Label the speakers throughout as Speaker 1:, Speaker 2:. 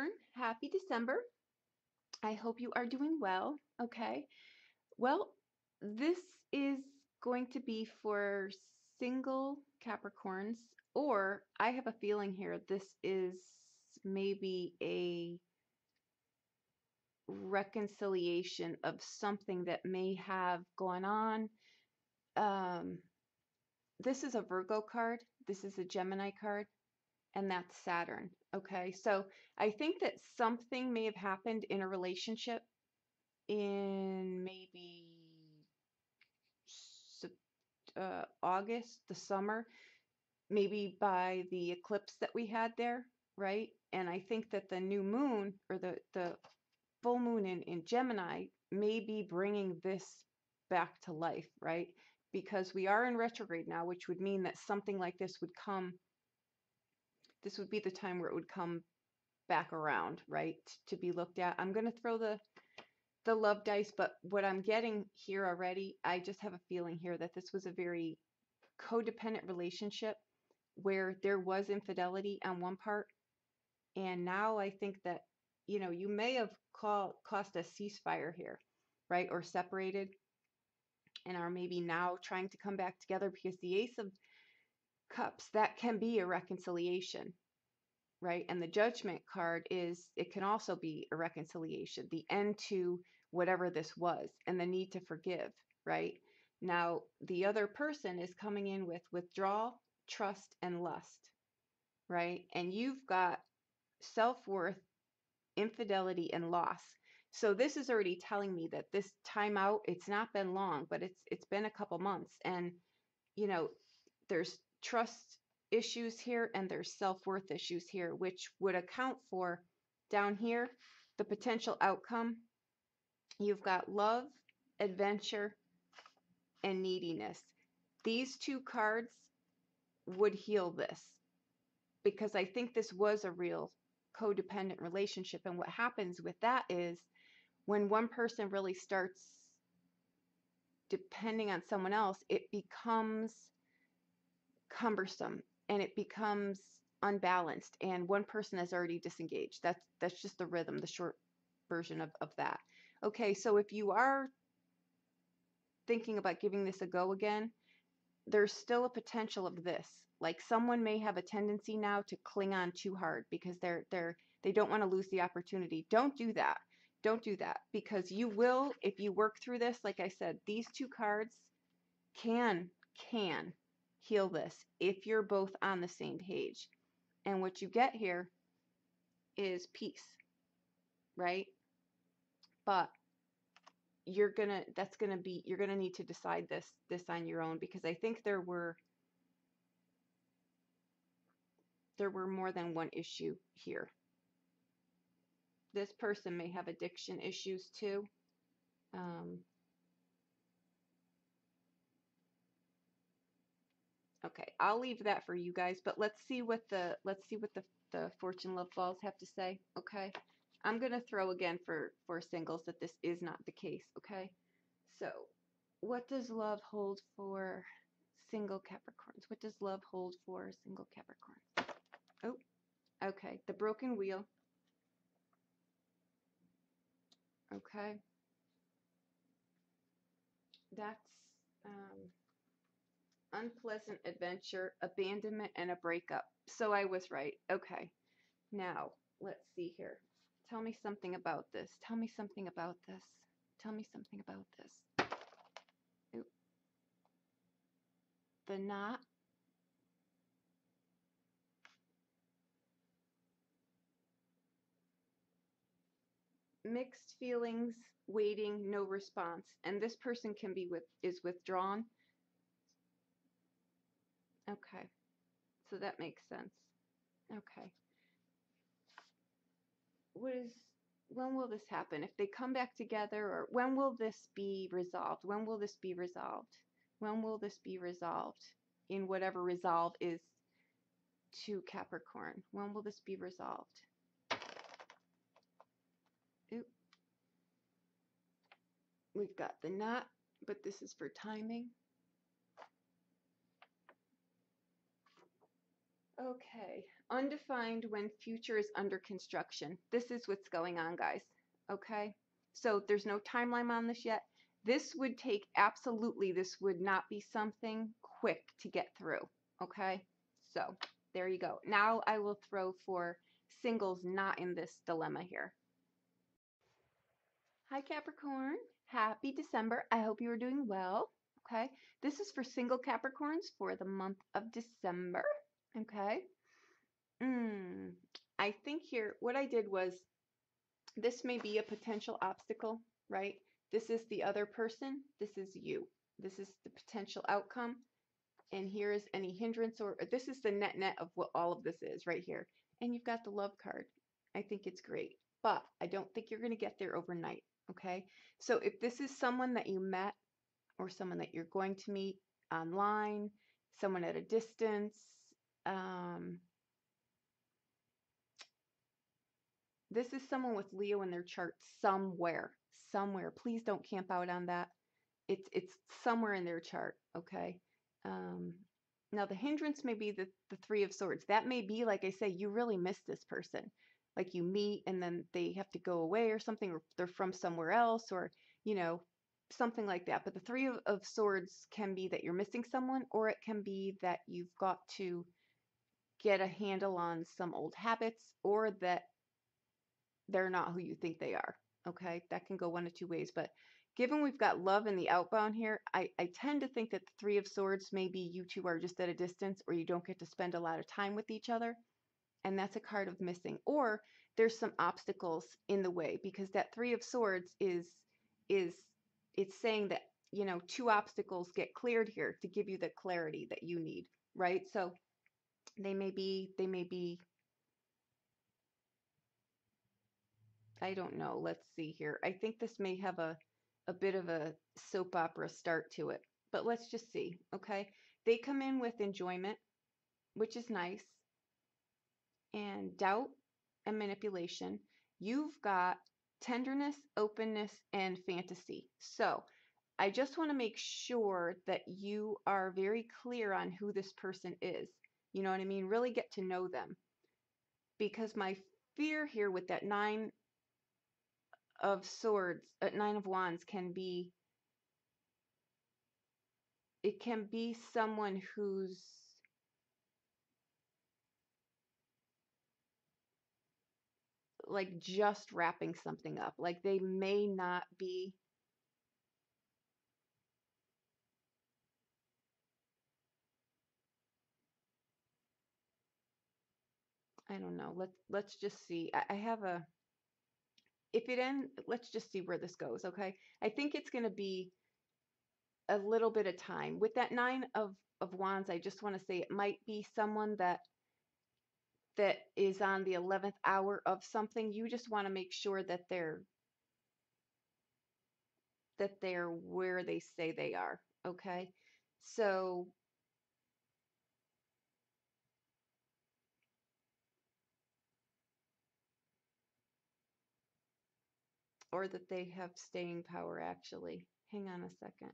Speaker 1: Capricorn, happy December. I hope you are doing well. Okay. Well, this is going to be for single Capricorns, or I have a feeling here this is maybe a reconciliation of something that may have gone on. Um, this is a Virgo card, this is a Gemini card, and that's Saturn. Okay, so I think that something may have happened in a relationship in maybe August, the summer, maybe by the eclipse that we had there, right? And I think that the new moon or the full moon in Gemini may be bringing this back to life, right? Because we are in retrograde now, which would mean that something like this would come, this would be the time where it would come back around, right? To be looked at. I'm going to throw the love dice, but what I'm getting here already, I just have a feeling here that this was a very codependent relationship where there was infidelity on one part. And now I think that, you know, you may have caused a ceasefire here, right? Or separated and are maybe now trying to come back together because the Ace of Cups, that can be a reconciliation, right? And the Judgment card is, it can also be a reconciliation, the end to whatever this was, and the need to forgive, right? Now, the other person is coming in with withdrawal, trust, and lust, right? And you've got self-worth, infidelity, and loss. So this is already telling me that this time out, it's not been long, but it's been a couple months. And, you know, there's trust issues here and there's self-worth issues here, which would account for down here the potential outcome. You've got love, adventure, and neediness. These two cards would heal this because I think this was a real codependent relationship. And what happens with that is when one person really starts depending on someone else, it becomes cumbersome and it becomes unbalanced, and one person has already disengaged. That's just the rhythm, the short version of that. Okay, so if you are thinking about giving this a go again, there's still a potential of this. Like someone may have a tendency now to cling on too hard because they don't want to lose the opportunity. Don't do that. Don't do that, because you will, if you work through this. Like I said, these two cards can heal this if you're both on the same page. And what you get here is peace, right? But you're gonna need to decide this on your own, because I think there were more than one issue here. This person may have addiction issues too. Okay, I'll leave that for you guys, but let's see what the fortune love balls have to say. Okay, I'm gonna throw again for singles that this is not the case. Okay, so what does love hold for single Capricorns? What does love hold for single Capricorns? Oh, okay, the broken wheel. Okay, that's unpleasant adventure, abandonment, and a breakup. So I was right. Okay. Now, let's see here. Tell me something about this. Tell me something about this. Tell me something about this. Oop. The knot. Mixed feelings, waiting, no response. And this person can be is withdrawn. Okay. So that makes sense. Okay. When will this happen? If they come back together, or when will this be resolved? When will this be resolved? When will this be resolved? In whatever resolve is to Capricorn. When will this be resolved? Oop. We've got the knot, but this is for timing. Okay, undefined when future is under construction. This is what's going on, guys. Okay, so there's no timeline on this yet. This would take, absolutely, this would not be something quick to get through. Okay, so there you go. Now I will throw for singles not in this dilemma here. Hi, Capricorn. Happy December. I hope you are doing well. Okay, this is for single Capricorns for the month of December. Okay. Mm, I think here, what I did was, this may be a potential obstacle, right? This is the other person. This is you. This is the potential outcome. And here is any hindrance, or this is the net of what all of this is right here. And you've got the love card. I think it's great, but I don't think you're going to get there overnight. Okay. So if this is someone that you met or someone that you're going to meet online, someone at a distance, um, this is someone with Leo in their chart somewhere. Somewhere. Please don't camp out on that. It's somewhere in their chart, okay? Um, Now the hindrance may be the Three of Swords. That may be, like I say, you really miss this person. Like you meet and then they have to go away or something, or they're from somewhere else, or, you know, something like that. But the Three of Swords can be that you're missing someone, or it can be that you've got to get a handle on some old habits, or that they're not who you think they are. Okay, that can go one of two ways. But given we've got love in the outbound here, I tend to think that the Three of Swords, maybe you two are just at a distance, or you don't get to spend a lot of time with each other. And that's a card of missing. Or there's some obstacles in the way, because that Three of Swords is it's saying that, you know, two obstacles get cleared here to give you the clarity that you need, right? So they may be I don't know. Let's see here. I think this may have a bit of a soap opera start to it, but let's just see. Okay. They come in with enjoyment, which is nice, and doubt and manipulation. You've got tenderness, openness, and fantasy. So I just want to make sure that you are very clear on who this person is. You know what I mean? Really get to know them. Because my fear here with that Nine of Wands can be, it can be someone who's like just wrapping something up. Like they may not be, I don't know. Let's just see. I have a, if it ends, let's just see where this goes, okay? I think it's going to be a little bit of time. With that Nine of Wands, I just want to say it might be someone that is on the 11th hour of something. You just want to make sure that they're where they say they are, okay? So, or that they have staying power, actually. Hang on a second.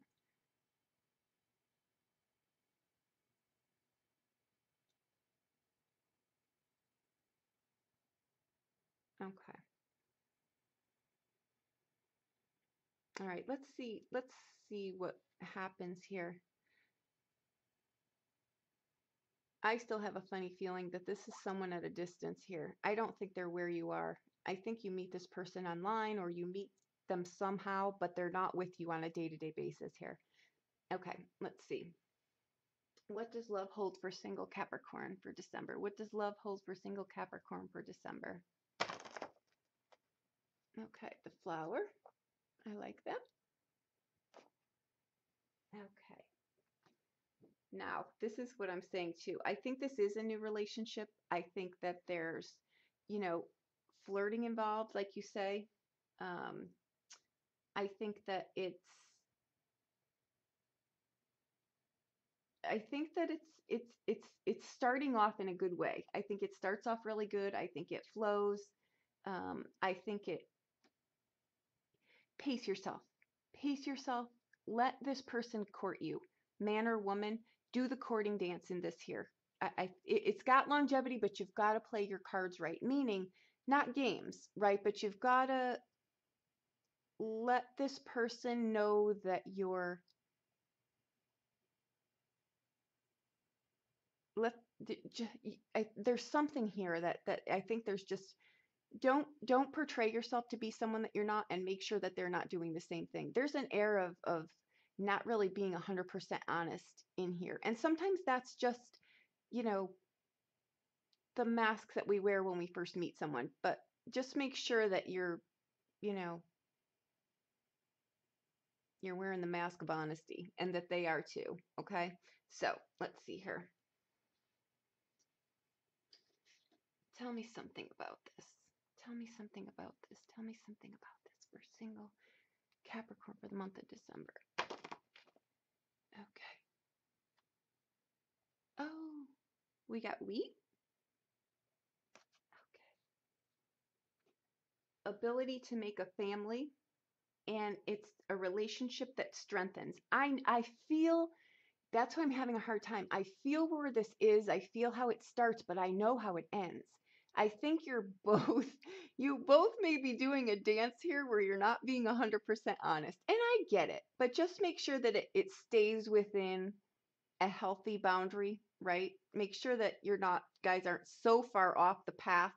Speaker 1: Okay. All right, let's see what happens here. I still have a funny feeling that this is someone at a distance here. I don't think they're where you are. I think you meet this person online, or you meet them somehow, but they're not with you on a day-to-day basis here. Okay, let's see. What does love hold for single Capricorn for December? What does love hold for single Capricorn for December? Okay, the flower. I like that. Okay. Now, this is what I'm saying too. I think this is a new relationship. I think that there's, you know, flirting involved, like you say. Um, I think that it's starting off in a good way. I think it starts off really good. I think it flows. I think it pace yourself. Pace yourself. Let this person court you. Man or woman, do the courting dance in this here. it's got longevity, but you've got to play your cards right, meaning not games, right? But you've got to let this person know that you're let there's something here that I think there's just don't portray yourself to be someone that you're not, and make sure that they're not doing the same thing. There's an air of not really being 100% honest in here. And sometimes that's just, you know, the mask that we wear when we first meet someone. But just make sure that you know, you're wearing the mask of honesty and that they are too. Okay. So let's see here. Tell me something about this. Tell me something about this. Tell me something about this for single Capricorn for the month of December. Okay. Oh, we got wheat. Okay. Ability to make a family, and it's a relationship that strengthens. I feel that's why I'm having a hard time. I feel where this is. I feel how it starts, but I know how it ends. I think you're both, you both may be doing a dance here where you're not being 100% honest. And I get it, but just make sure that it stays within a healthy boundary, right? Make sure that you're not, guys aren't so far off the path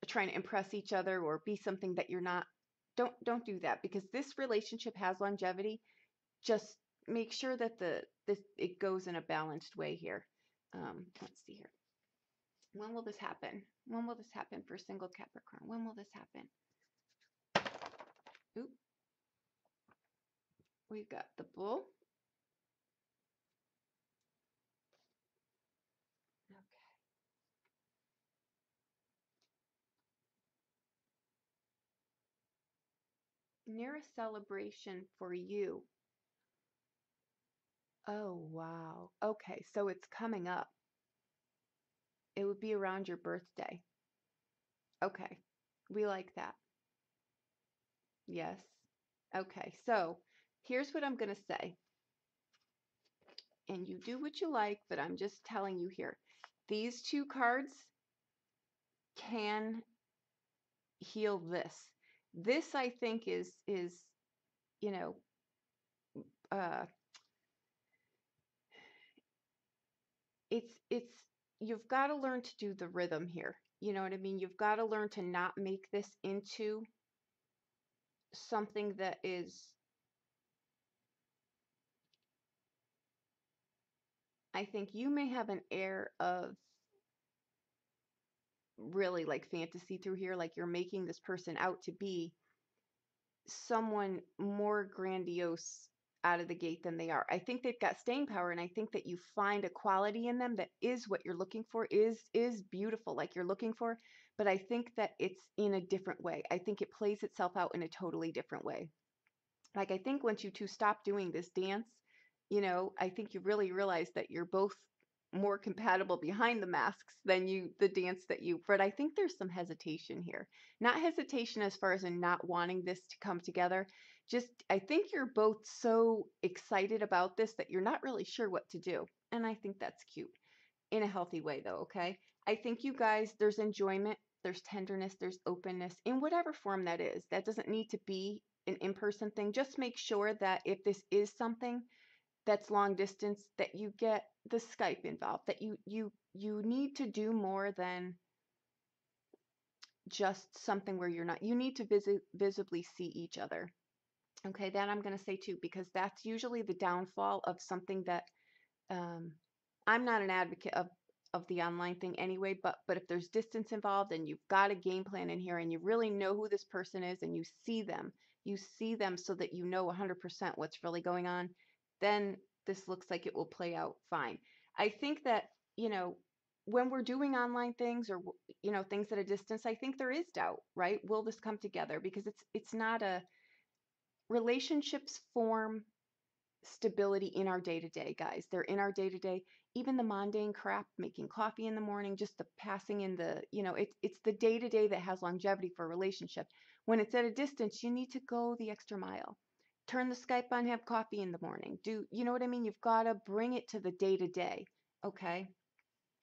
Speaker 1: trying to impress each other or be something that you're not. Don't do that, because this relationship has longevity. Just make sure that it goes in a balanced way here. Let's see here. When will this happen? When will this happen for single Capricorn? When will this happen? Oop. We've got the Bull. Okay. Near a celebration for you. Oh, wow. Okay, so it's coming up. It would be around your birthday. Okay, we like that. Yes. Okay, so here's what I'm going to say. And you do what you like, but I'm just telling you here. These two cards can heal this. This, I think, is you know, uh, it's you've got to learn to do the rhythm here. You know what I mean? You've got to learn to not make this into something that is, I think you may have an air of really like fantasy through here, like you're making this person out to be someone more grandiose out of the gate than they are. I think they've got staying power, and I think that you find a quality in them that is what you're looking for, is beautiful like you're looking for, but I think that it's in a different way. I think it plays itself out in a totally different way. Like, I think once you two stop doing this dance, I think you really realize that you're both more compatible behind the masks than the dance but I think there's some hesitation here. Not hesitation as far as in not wanting this to come together. Just, I think you're both so excited about this that you're not really sure what to do. And I think that's cute in a healthy way, though, okay? I think you guys, there's enjoyment, there's tenderness, there's openness in whatever form that is. That doesn't need to be an in-person thing. Just make sure that if this is something that's long distance, that you get the Skype involved, that you need to do more than just something where you need to visibly see each other. Okay, that I'm going to say too, because that's usually the downfall of something that I'm not an advocate of the online thing anyway, but if there's distance involved and you've got a game plan in here and you really know who this person is and you see them so that you know 100% what's really going on, then this looks like it will play out fine. I think that, when we're doing online things or, things at a distance, I think there is doubt, right? Will this come together? Because it's not a relationships form stability in our day-to-day, guys. They're in our day-to-day. Even the mundane crap, making coffee in the morning, just the passing in it's the day-to-day that has longevity for a relationship. When it's at a distance, you need to go the extra mile. Turn the Skype on, have coffee in the morning. You know what I mean? You've got to bring it to the day-to-day, okay?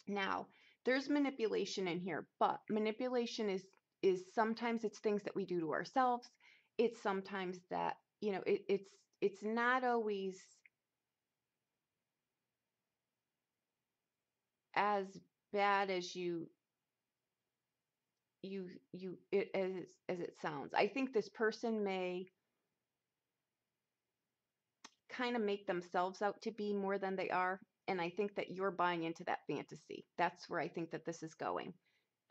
Speaker 1: Now, there's manipulation in here, but manipulation is sometimes it's things that we do to ourselves. It's sometimes that, it's not always as bad as as it sounds. I think this person may kind of make themselves out to be more than they are, and I think that you're buying into that fantasy. That's where I think that this is going.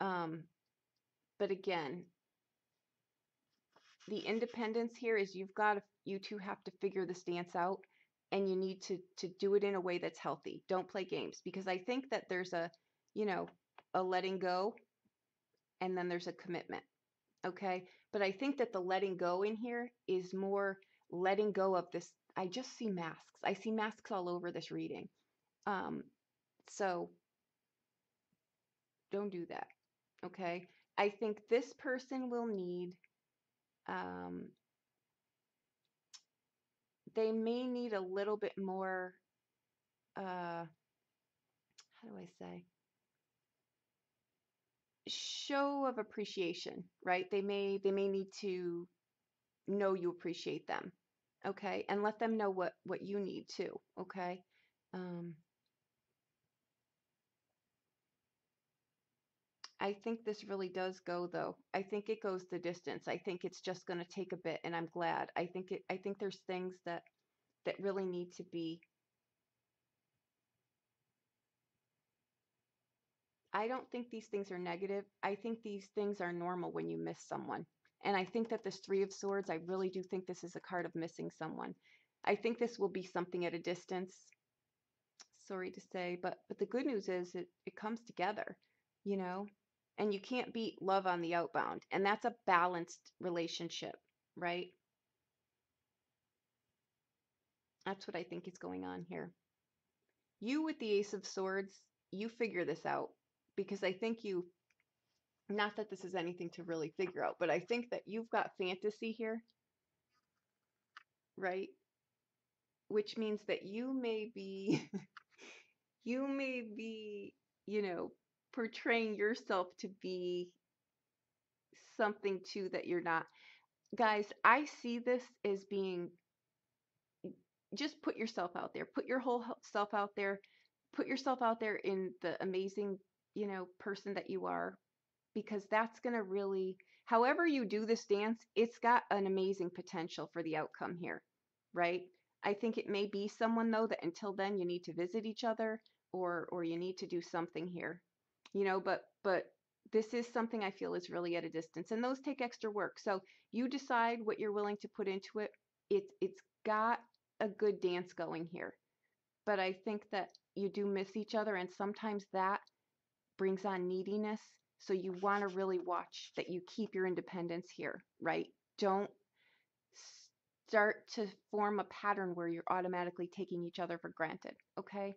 Speaker 1: Um, but again, the independence here is you two have to figure this dance out, and you need to do it in a way that's healthy. Don't play games, because I think that there's you know, a letting go, and then there's a commitment. Okay? But I think that the letting go in here is more letting go of this. I just see masks. I see masks all over this reading. Um, so don't do that. Okay? I think this person will need, um, they may need a little bit more, how do I say? Show of appreciation, right? They may need to know you appreciate them. Okay? And let them know what you need too. Okay? Um, I think this really does go though. I think it goes the distance. I think it's just going to take a bit, and I'm glad. I think there's things that really need to be. I don't think these things are negative. I think these things are normal when you miss someone. And I think that this 3 of Swords, I really do think this is a card of missing someone. I think this will be something at a distance. Sorry to say, but the good news is it comes together, you know? And you can't beat love on the outbound. And that's a balanced relationship, right? That's what I think is going on here. You with the Ace of Swords, you figure this out, because I think not that this is anything to really figure out, but I think that you've got fantasy here, right? Which means that you may be, you may be, portraying yourself to be something too that you're not. Guys, I see this as being, just put yourself out there, put your whole self out there, put yourself out there in the amazing, person that you are, because that's going to really, however you do this dance, it's got an amazing potential for the outcome here, right? I think it may be someone though that until then you need to visit each other, or you need to do something here, but this is something I feel is really at a distance, and those take extra work. So you decide what you're willing to put into it. It's got a good dance going here, but I think that you do miss each other, and sometimes that brings on neediness. So you want to really watch that you keep your independence here, right? Don't start to form a pattern where you're automatically taking each other for granted, okay?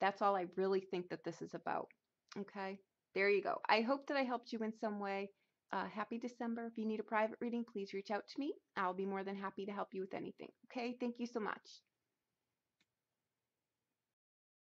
Speaker 1: That's all I really think that this is about, okay? There you go. I hope that I helped you in some way. Happy December. If you need a private reading, please reach out to me. I'll be more than happy to help you with anything, okay? Thank you so much.